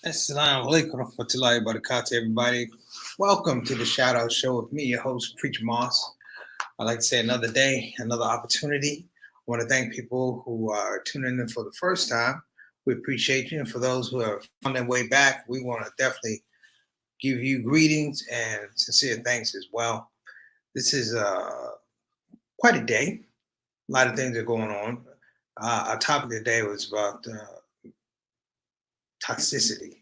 Assalamu alaikum warahmatullahi wabarakatuh, everybody. Welcome to the Shout Out Show with me, your host, Preacher Moss. I'd like to say another day, another opportunity. I want to thank people who are tuning in for the first time. We appreciate you. And for those who have found their way back, we want to definitely give you greetings and sincere thanks as well. This is quite a day. A lot of things are going on. Our topic today was about toxicity.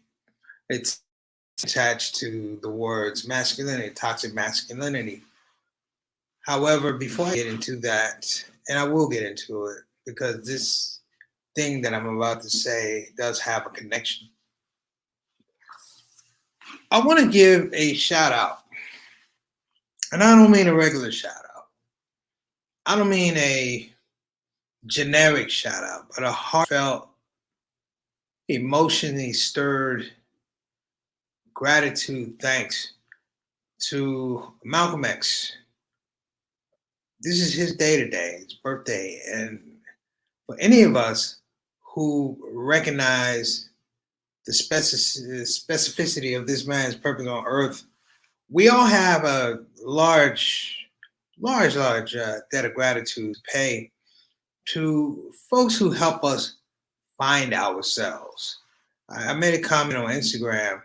It's attached to the words masculinity, toxic masculinity. However, before I get into that, and I will get into it because this thing that I'm about to say does have a connection, I want to give a shout out. And I don't mean a regular shout out, I don't mean a generic shout out, but a heartfelt, emotionally stirred gratitude thanks to Malcolm X. This is his day today, his birthday. And for any of us who recognize the specificity of this man's purpose on earth, we all have a large debt of gratitude to pay to folks who help us find ourselves. I made a comment on Instagram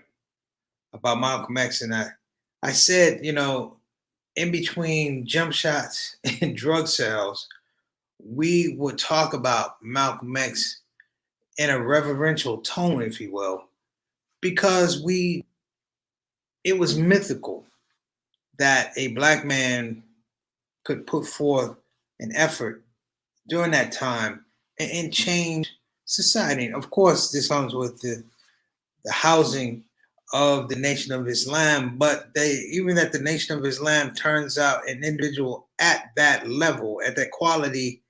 about Malcolm X, and I said, in between jump shots and drug sales, we would talk about Malcolm X in a reverential tone, if you will, because it was mythical that a black man could put forth an effort during that time and change society. And of course, this comes with the housing of the Nation of Islam, but even that the Nation of Islam turns out an individual at that level, at that quality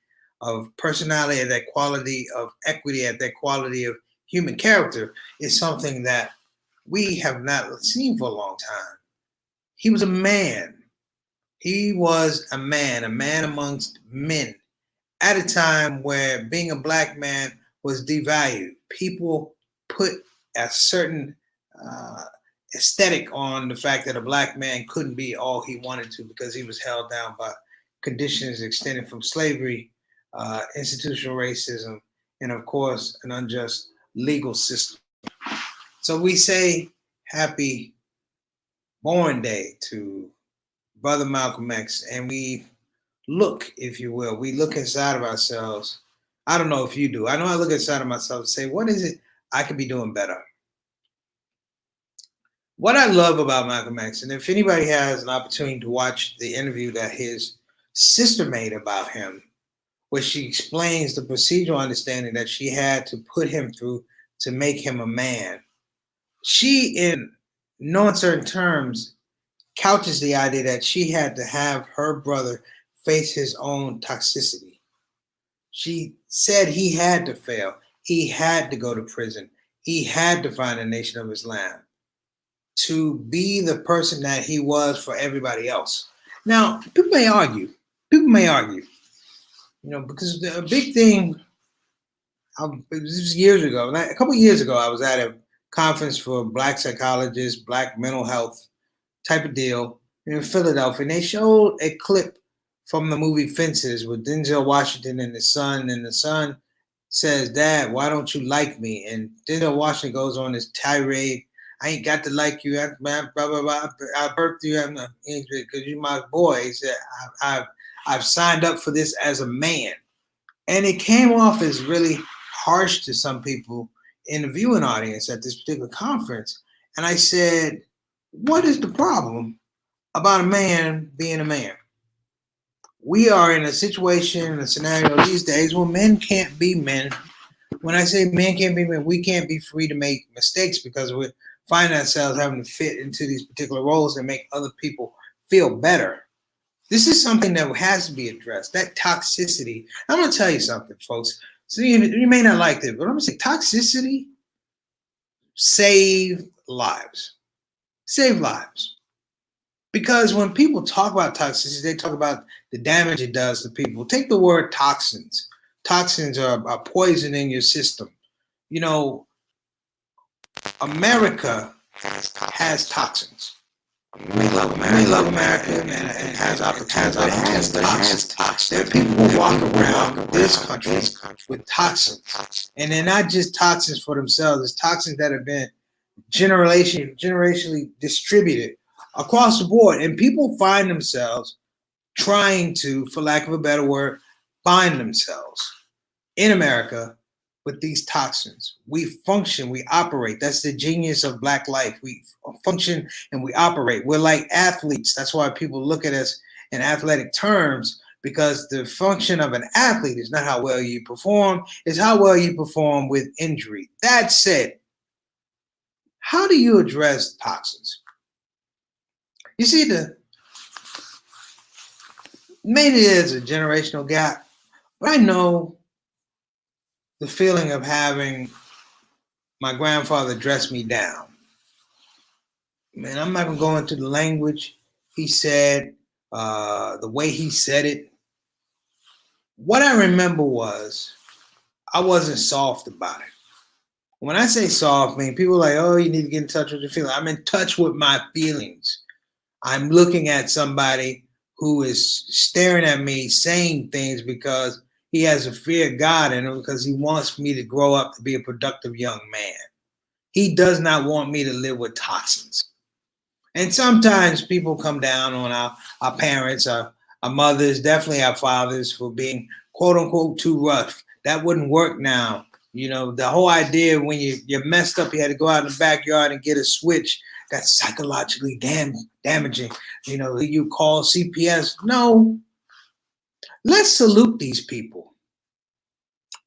of personality, at that quality of equity, at that quality of human character is something that we have not seen for a long time. He was a man. He was a man amongst men at a time where being a black man was devalued. People put a certain aesthetic on the fact that a black man couldn't be all he wanted to because he was held down by conditions extended from slavery, institutional racism, and of course, an unjust legal system. So we say happy born day to Brother Malcolm X, and we look, if you will, we look inside of ourselves. I don't know if you do. I know I look inside of myself and say, what is it I could be doing better? What I love about Malcolm X, and if anybody has an opportunity to watch the interview that his sister made about him, where she explains the procedural understanding that she had to put him through to make him a man, she, in no uncertain terms, couches the idea that she had to have her brother face his own toxicity. She said he had to fail. He had to go to prison. He had to find a Nation of Islam to be the person that he was for everybody else. Now, people may argue, because the big thing, this was years ago, a couple of years ago, I was at a conference for black psychologists, black mental health type of deal in Philadelphia, and they showed a clip from the movie Fences with Denzel Washington and the son says, "Dad, why don't you like me?" And Denzel Washington goes on this tirade. I ain't got to like you. Blah, blah, blah. I birthed you because you're my boy. He said, I've signed up for this as a man. And it came off as really harsh to some people in the viewing audience at this particular conference. And I said, what is the problem about a man being a man? We are in a situation, a scenario these days where men can't be men. When I say men can't be men, we can't be free to make mistakes because we find ourselves having to fit into these particular roles and make other people feel better. This is something that has to be addressed. That toxicity. I'm going to tell you something, folks. So you may not like this, but I'm going to say toxicity save lives. Save lives. Because when people talk about toxicity, they talk about the damage it does to people. Take the word toxins. Toxins are poison in your system. America has toxins. We love America and has opportunities, but it has toxins. There are people who walk around this country with toxins. And they're not just toxins for themselves, it's toxins that have been generationally distributed across the board. And people find themselves trying to, for lack of a better word, find themselves in America with these toxins. We function, we operate. That's the genius of Black life. We function and we operate. We're like athletes. That's why people look at us in athletic terms, because the function of an athlete is not how well you perform, it's how well you perform with injury. That said, how do you address toxins? You see, maybe there's a generational gap, but I know the feeling of having my grandfather dress me down. Man, I'm not gonna go into the language he said, the way he said it. What I remember was I wasn't soft about it. When I say soft, I mean people are like, oh, you need to get in touch with your feelings. I'm in touch with my feelings. I'm looking at somebody who is staring at me, saying things because he has a fear of God in him, because he wants me to grow up to be a productive young man. He does not want me to live with toxins. And sometimes people come down on our parents, our mothers, definitely our fathers, for being quote unquote too rough. That wouldn't work now. You know, the whole idea when you're messed up, you had to go out in the backyard and get a switch. That's psychologically damaging. You know, you call CPS. No. Let's salute these people,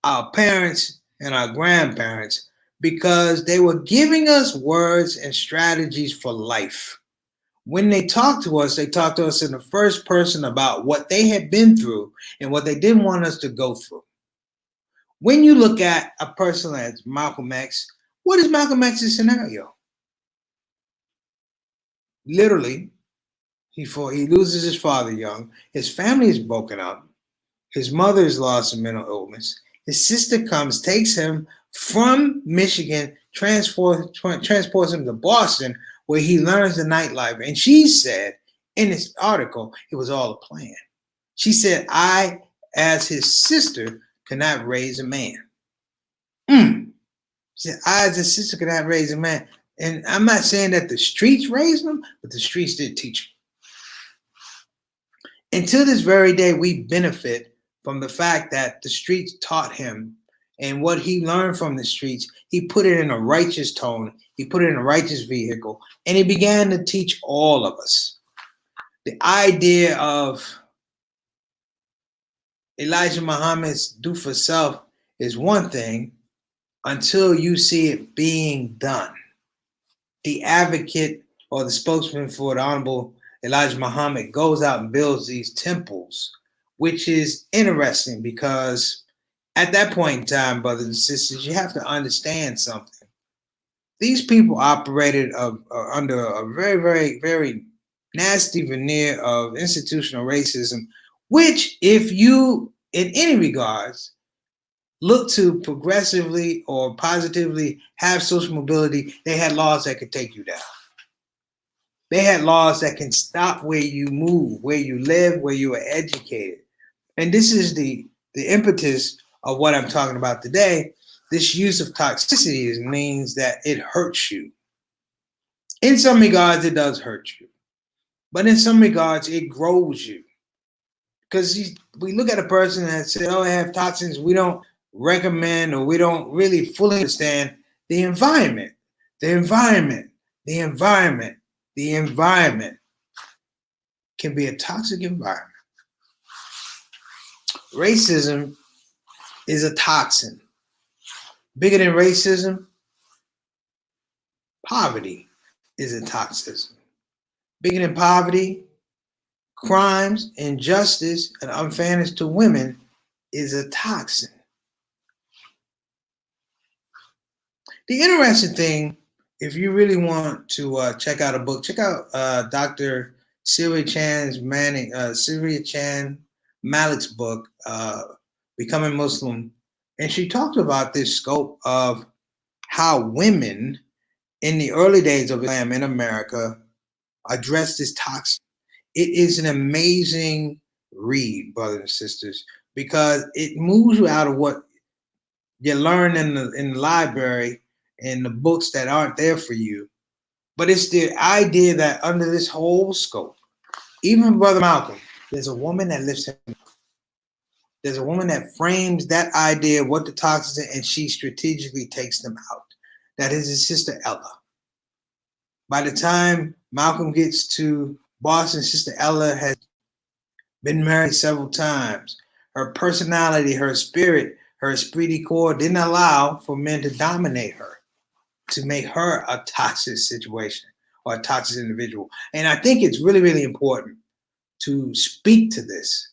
our parents and our grandparents, because they were giving us words and strategies for life. When they talk to us in the first person about what they had been through and what they didn't want us to go through. When you look at a person like Malcolm X, what is Malcolm X's scenario? Literally, he loses his father young. His family is broken up. His mother is lost in mental illness. His sister comes, takes him from Michigan, transports him to Boston, where he learns the nightlife. And she said in this article, it was all a plan. She said, I, as his sister, cannot raise a man. She said, I, as his sister, cannot raise a man. And I'm not saying that the streets raised him, but the streets did teach him. Until this very day, we benefit from the fact that the streets taught him, and what he learned from the streets, he put it in a righteous tone, he put it in a righteous vehicle, and he began to teach all of us. The idea of Elijah Muhammad's do for self is one thing until you see it being done. The advocate or the spokesman for the Honorable Elijah Muhammad goes out and builds these temples, which is interesting because at that point in time, brothers and sisters, you have to understand something. These people operated under a very, very, very nasty veneer of institutional racism, which, if you, in any regards, look to progressively or positively have social mobility, they had laws that could take you down. They had laws that can stop where you move, where you live, where you are educated. And this is the impetus of what I'm talking about today. This use of toxicity means that it hurts you. In some regards, it does hurt you. But in some regards, it grows you. Because we look at a person that says, oh, I have toxins. We don't recommend, or we don't really fully understand the environment. The environment can be a toxic environment. Racism is a toxin. Bigger than racism, poverty is a toxin. Bigger than poverty, crimes, injustice, and unfairness to women is a toxin. The interesting thing, if you really want to check out a book, check out Dr. Syria Chan Malik's book, Becoming Muslim. And she talked about this scope of how women in the early days of Islam in America addressed this toxic. It is an amazing read, brothers and sisters, because it moves you out of what you learn in the library and the books that aren't there for you. But it's the idea that under this whole scope, even Brother Malcolm, there's a woman that lifts him. There's a woman that frames that idea of what the toxins are, and she strategically takes them out. That is his sister Ella. By the time Malcolm gets to Boston, Sister Ella has been married several times. Her personality, her spirit, her esprit de corps didn't allow for men to dominate her, to make her a toxic situation or a toxic individual. And I think it's really, really important to speak to this,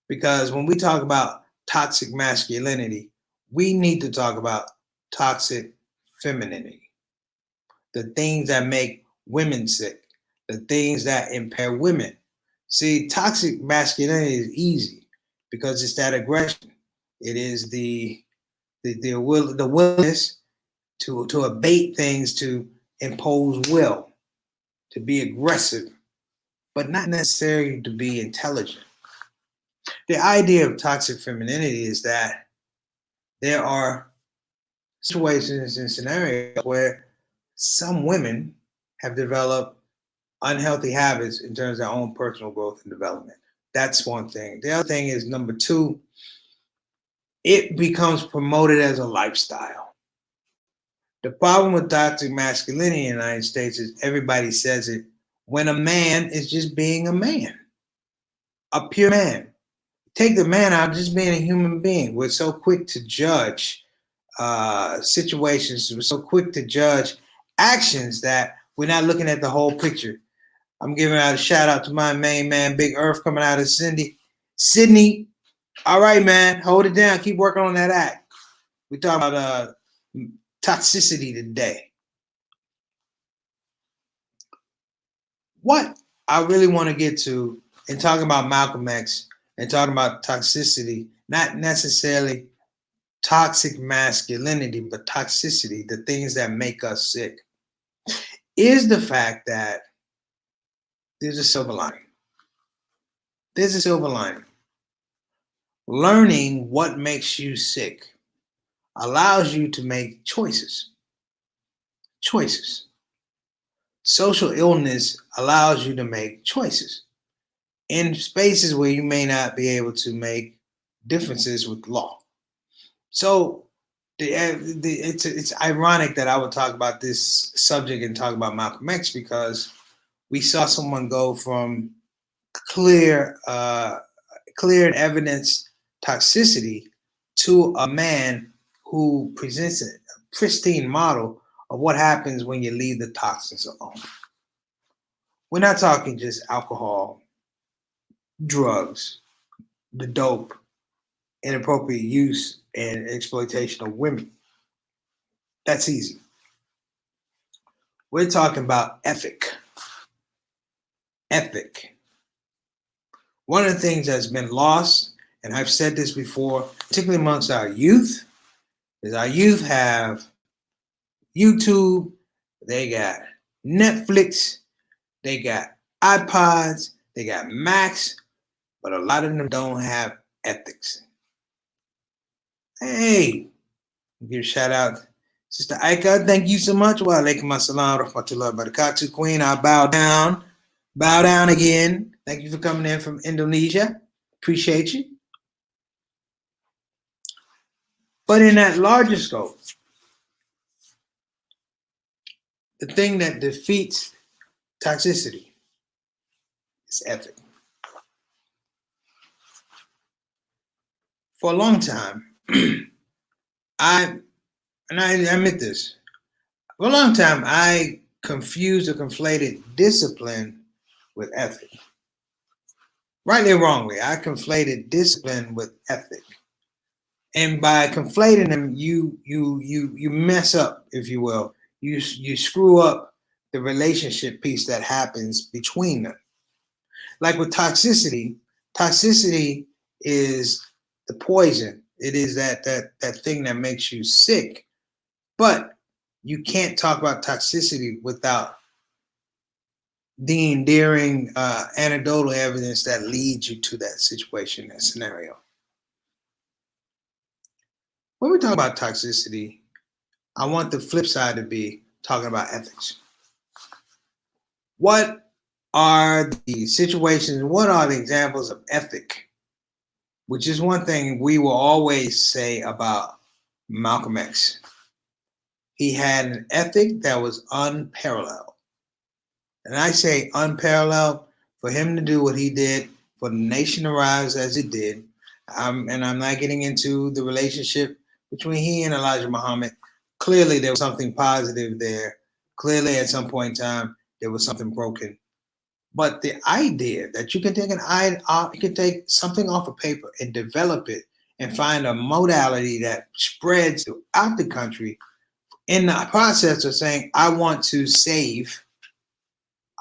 because when we talk about toxic masculinity, we need to talk about toxic femininity. The things that make women sick, the things that impair women. See, toxic masculinity is easy because it's that aggression. It is the willingness to abate things, to impose will, to be aggressive, but not necessarily to be intelligent. The idea of toxic femininity is that there are situations and scenarios where some women have developed unhealthy habits in terms of their own personal growth and development. That's one thing. The other thing is, number two, it becomes promoted as a lifestyle. The problem with toxic masculinity in the United States is everybody says it when a man is just being a man, a pure man. Take the man out, just being a human being. We're so quick to judge situations. We're so quick to judge actions that we're not looking at the whole picture. I'm giving out a shout out to my main man, Big Earth, coming out of Sydney. All right, man, hold it down. Keep working on that act. We talk about toxicity today. What I really want to get to in talking about Malcolm X and talking about toxicity, not necessarily toxic masculinity, but toxicity, the things that make us sick, is the fact that there's a silver lining. There's a silver lining. Learning what makes you sick allows you to make choices. Choices. Social illness allows you to make choices in spaces where you may not be able to make differences with law. So it's ironic that I would talk about this subject and talk about Malcolm X, because we saw someone go from clear and evidence toxicity to a man who presents a pristine model of what happens when you leave the toxins alone. We're not talking just alcohol, drugs, the dope, inappropriate use and exploitation of women. That's easy. We're talking about ethic. Ethic. One of the things that's been lost, and I've said this before, particularly amongst our youth, is our youth have YouTube, they got Netflix, they got iPods, they got Macs, but a lot of them don't have ethics. Hey, give a shout out, Sister Aika. Thank you so much. Wa alaikum assalam rahmatullahi barakatuh. Queen, I bow down again. Thank you for coming in from Indonesia. Appreciate you. But in that larger scope, the thing that defeats toxicity is ethic. For a long time, I admit this, for a long time, I confused or conflated discipline with ethic. Rightly or wrongly, I conflated discipline with ethic. And by conflating them, you mess up, if you will. You screw up the relationship piece that happens between them. Like with toxicity is the poison. It is that thing that makes you sick. But you can't talk about toxicity without the endearing anecdotal evidence that leads you to that situation, that scenario. When we talk about toxicity, I want the flip side to be talking about ethics. What are the situations, what are the examples of ethic? Which is one thing we will always say about Malcolm X. He had an ethic that was unparalleled. And I say unparalleled for him to do what he did, for the nation to rise as it did. And I'm not getting into the relationship between he and Elijah Muhammad. Clearly, there was something positive there. Clearly, at some point in time, there was something broken. But the idea that you can take something off of paper and develop it and find a modality that spreads throughout the country in the process of saying, I want to save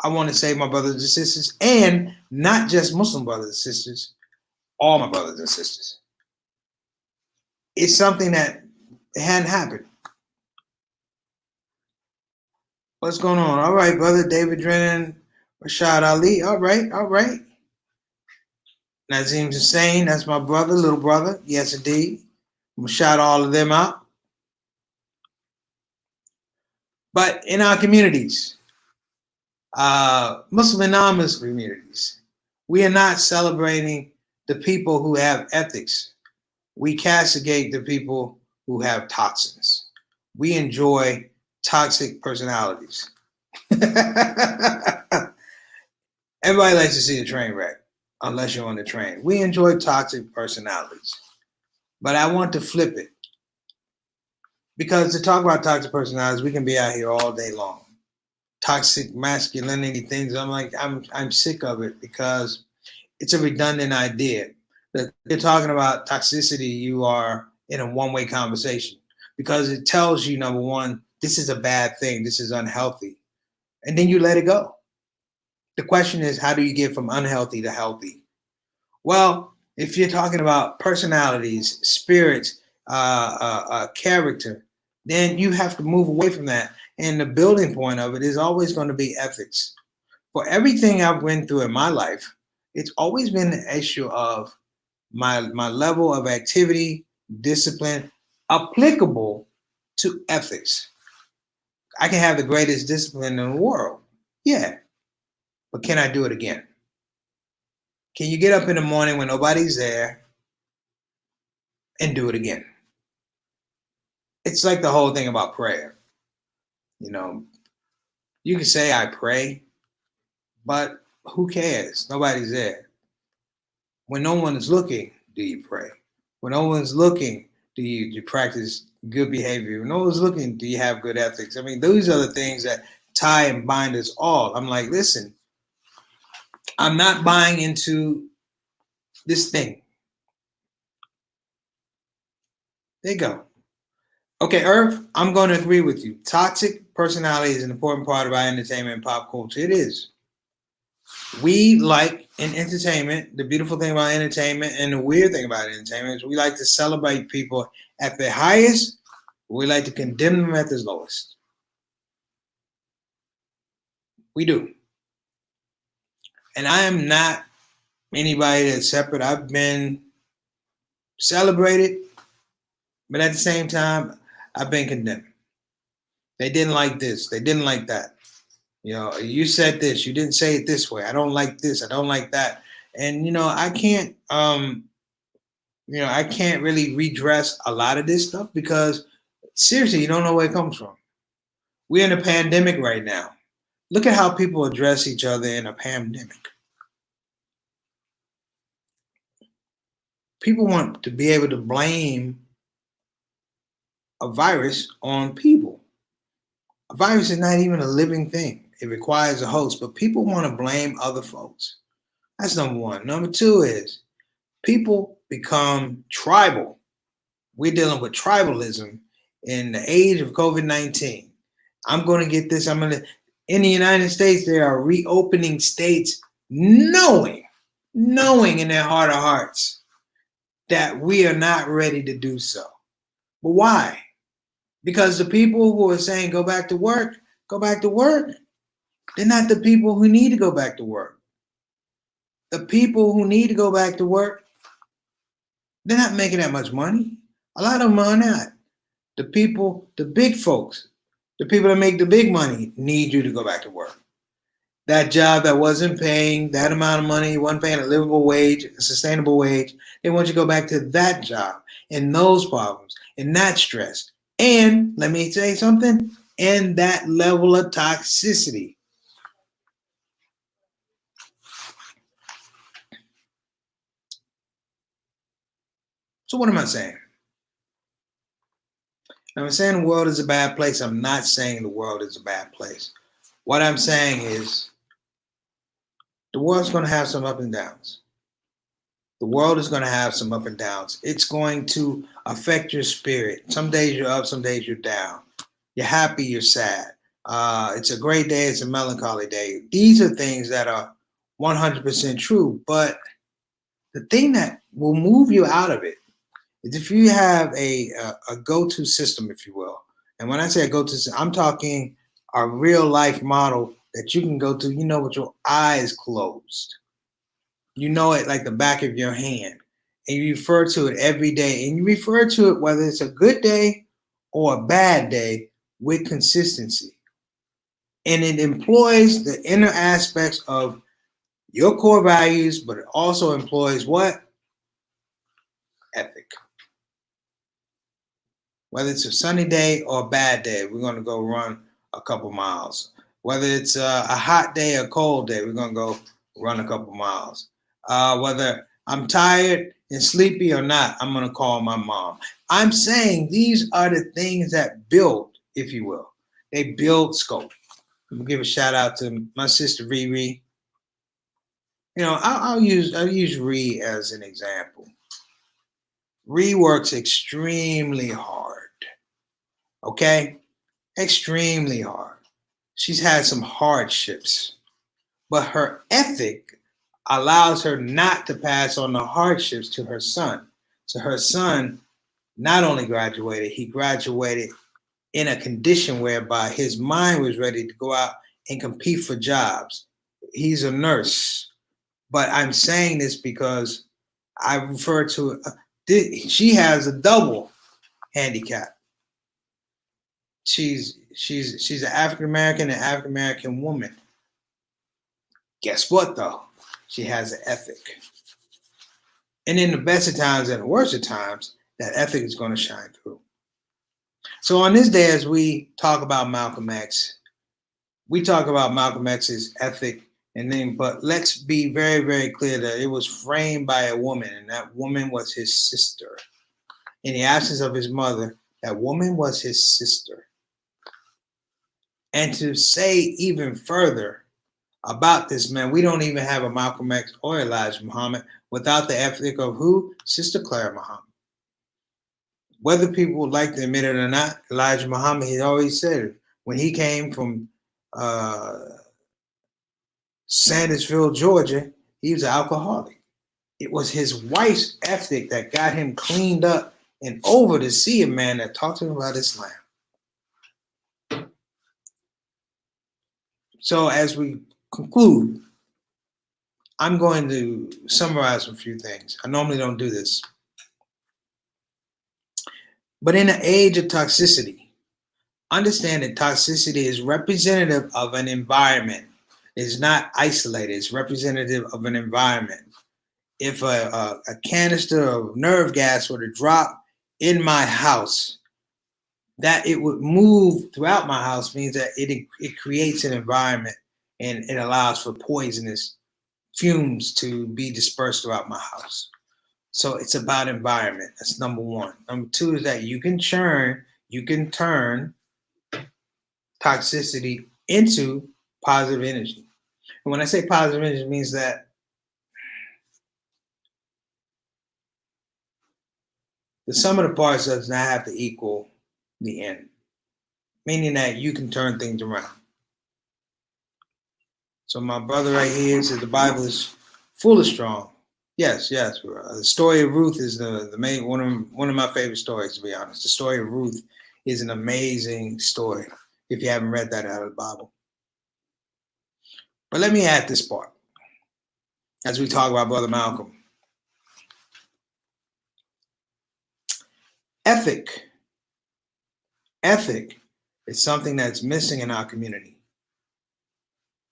my brothers and sisters, and not just Muslim brothers and sisters, all my brothers and sisters. It's something that hadn't happened. What's going on? All right, brother David Drennan, Rashad Ali. All right. Nazim Hussein, that's my brother, little brother. Yes, indeed. I'm going to shout all of them out. But in our communities, Muslim and non-Muslim communities, we are not celebrating the people who have ethics. We castigate the people who have toxins. We enjoy toxic personalities. Everybody likes to see a train wreck, unless you're on the train. We enjoy toxic personalities. But I want to flip it. Because to talk about toxic personalities, we can be out here all day long. Toxic masculinity things, I'm sick of it because it's a redundant idea. That you're talking about toxicity, you are in a one-way conversation because it tells you, number one, this is a bad thing, this is unhealthy. And then you let it go. The question is, how do you get from unhealthy to healthy? Well, if you're talking about personalities, spirits, character, then you have to move away from that. And the building point of it is always going to be ethics. For everything I've went through in my life, it's always been the issue of my level of activity, discipline, applicable to ethics. I can have the greatest discipline in the world. Yeah. But can I do it again? Can you get up in the morning when nobody's there and do it again? It's like the whole thing about prayer. You know, you can say I pray, but who cares? Nobody's there. When no one is looking, do you pray? When no one's looking, do you practice good behavior? When no one's looking, do you have good ethics? I mean, those are the things that tie and bind us all. I'm like, listen, I'm not buying into this thing. There you go. Okay, Earth, I'm going to agree with you. Toxic personality is an important part of our entertainment and pop culture. It is. We like in entertainment, the beautiful thing about entertainment and the weird thing about entertainment is we like to celebrate people at their highest. We like to condemn them at their lowest. We do. And I am not anybody that's separate. I've been celebrated, but at the same time, I've been condemned. They didn't like this. They didn't like that. You know, you said this. You didn't say it this way. I don't like this. I don't like that. And I can't. I can't really redress a lot of this stuff because seriously, you don't know where it comes from. We're in a pandemic right now. Look at how people address each other in a pandemic. People want to be able to blame a virus on people. A virus is not even a living thing. It requires a host, but people want to blame other folks. That's number one. Number two is people become tribal. We're dealing with tribalism in the age of COVID-19. I'm going to get this. In the United States, there are reopening states knowing in their heart of hearts that we are not ready to do so. But why? Because the people who are saying go back to work, they're not the people who need to go back to work. The people who need to go back to work, they're not making that much money. A lot of them are not. The people, the big folks, the people that make the big money need you to go back to work. That job that wasn't paying that amount of money, wasn't paying a livable wage, a sustainable wage, they want you to go back to that job and those problems and that stress. And let me say something, and that level of toxicity. So what am I saying? I'm saying the world is a bad place. I'm not saying the world is a bad place. What I'm saying is the world's going to have some up and downs. The world is going to have some up and downs. It's going to affect your spirit. Some days you're up, some days you're down. You're happy, you're sad. It's a great day, it's a melancholy day. These are things that are 100% true. But the thing that will move you out of it is if you have a go-to system, if you will. And when I say a go-to system, I'm talking a real life model that you can go to, with your eyes closed. You know it like the back of your hand. And you refer to it every day. And you refer to it whether it's a good day or a bad day with consistency. And it employs the inner aspects of your core values, but it also employs what? Ethic. Whether it's a sunny day or a bad day, we're going to go run a couple miles. Whether it's a hot day or a cold day, we're going to go run a couple miles. Whether I'm tired and sleepy or not, I'm going to call my mom. I'm saying these are the things that build, if you will. They build scope. I'm going to give a shout out to my sister Riri. I'll use Ree as an example. Ree works extremely hard. Okay? Extremely hard. She's had some hardships, but her ethic allows her not to pass on the hardships to her son. So her son not only graduated, he graduated in a condition whereby his mind was ready to go out and compete for jobs. He's a nurse. But I'm saying this because I refer to it. She has a double handicap. She's an African American and African American woman. Guess what though? She has an ethic. And in the best of times and the worst of times, that ethic is going to shine through. So on this day, as we talk about Malcolm X, we talk about Malcolm X's ethic and then, but let's be very, very clear that it was framed by a woman, and that woman was his sister. In the absence of his mother, that woman was his sister. And to say even further about this man, we don't even have a Malcolm X or Elijah Muhammad without the ethic of who? Sister Clara Muhammad. Whether people would like to admit it or not, Elijah Muhammad, he always said it. When he came from Sandersville, Georgia, he was an alcoholic. It was his wife's ethic that got him cleaned up and over to see a man that talked to him about Islam. So as we conclude, I'm going to summarize a few things. I normally don't do this. But in the age of toxicity, understand that toxicity is representative of an environment. It's not isolated. It's representative of an environment. If a canister of nerve gas were to drop in my house, that it would move throughout my house means that it creates an environment and it allows for poisonous fumes to be dispersed throughout my house. So it's about environment. That's number one. Number two is that you can turn toxicity into positive energy. And when I say positive energy, it means that the sum of the parts does not have to equal the end, meaning that you can turn things around. So my brother right here says the Bible is full of strong. Yes. The story of Ruth is the main one of my favorite stories, to be honest. The story of Ruth is an amazing story if you haven't read that out of the Bible. But let me add this part as we talk about Brother Malcolm. Ethic is something that's missing in our community.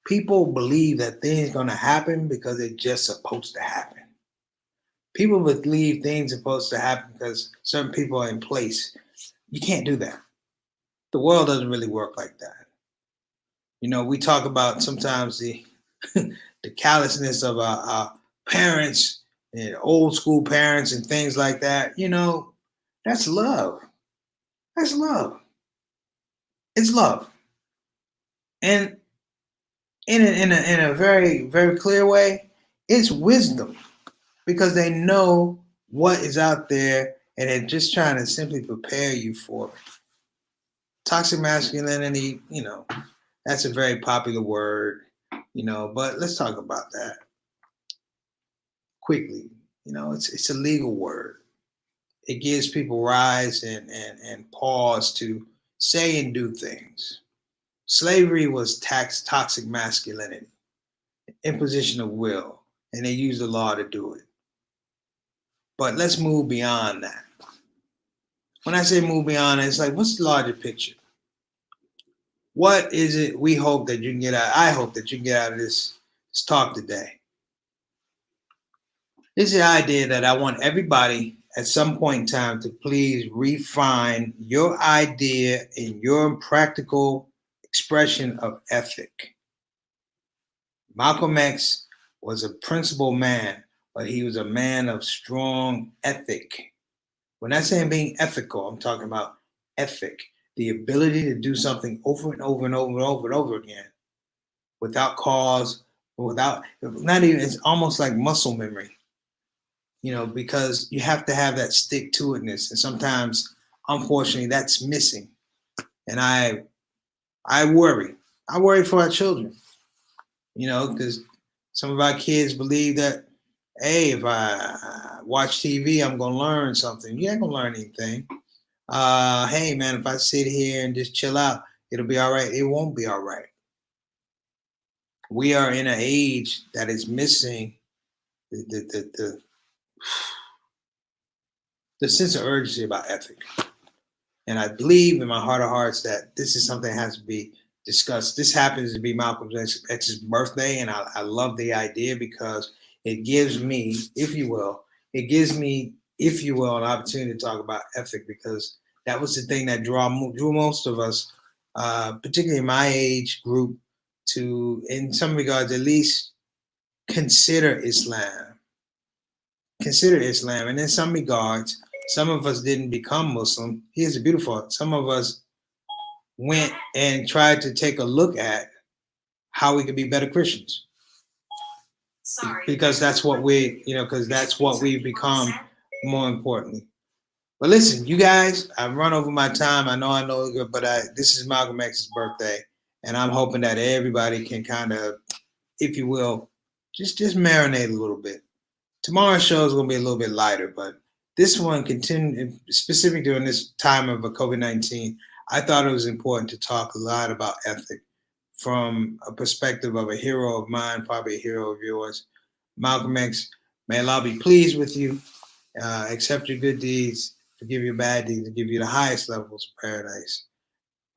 People believe that things are going to happen because they're just supposed to happen. People believe things are supposed to happen because certain people are in place. You can't do that. The world doesn't really work like that. You know, we talk about sometimes the the callousness of our parents and old school parents and things like that. You know, that's love. That's love. It's love. And in a very, very clear way, it's wisdom, because they know what is out there and they're just trying to simply prepare you for it. Toxic masculinity, you know, that's a very popular word, you know, but let's talk about that quickly. You know, it's a legal word. It gives people rise and pause to say and do things. Slavery was toxic masculinity, imposition of will, and they used the law to do it. But let's move beyond that. When I say move beyond it, it's like, what's the larger picture? What is it we hope that you can get out? I hope that you can get out of this talk today. It's the idea that I want everybody at some point in time to please refine your idea and your practical expression of ethic. Malcolm X was a principled man, but he was a man of strong ethic. When I say being ethical, I'm talking about ethic, the ability to do something over and over and over and over and over again without cause, without, not even, it's almost like muscle memory, you know, because you have to have that stick to itness. And sometimes, unfortunately, that's missing. And I worry for our children, you know, because some of our kids believe that, hey, if I watch TV, I'm going to learn something. You ain't going to learn anything. Hey, man, if I sit here and just chill out, it'll be all right. It won't be all right. We are in an age that is missing the sense of urgency about ethic. And I believe in my heart of hearts that this is something that has to be discussed. This happens to be Malcolm X's birthday, and I love the idea because it gives me, if you will, an opportunity to talk about ethic, because that was the thing that drew most of us, particularly my age group, to, in some regards at least, consider Islam. And in some regards, some of us didn't become Muslim. Here's the beautiful part. Some of us went and tried to take a look at how we could be better Christians. Because that's what we've become, more importantly. But listen, you guys, I've run over my time. I know, but this is Malcolm X's birthday, and I'm hoping that everybody can kind of, if you will, just marinate a little bit. Tomorrow's show is going to be a little bit lighter, but this one, specifically during this time of COVID-19, I thought it was important to talk a lot about ethic from a perspective of a hero of mine, probably a hero of yours, Malcolm X. May Allah be pleased with you, accept your good deeds, forgive your bad deeds, and give you the highest levels of paradise.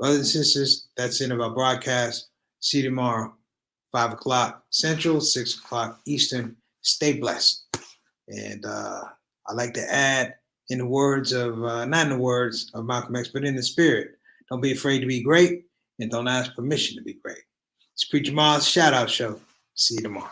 Brothers and sisters, that's the end of our broadcast. See you tomorrow, 5 o'clock Central, 6 o'clock Eastern. Stay blessed. And I like to add, in the words of, not in the words of Malcolm X, but in the spirit, don't be afraid to be great, and don't ask permission to be great. It's Preacher Miles' Shout Out Show. See you tomorrow.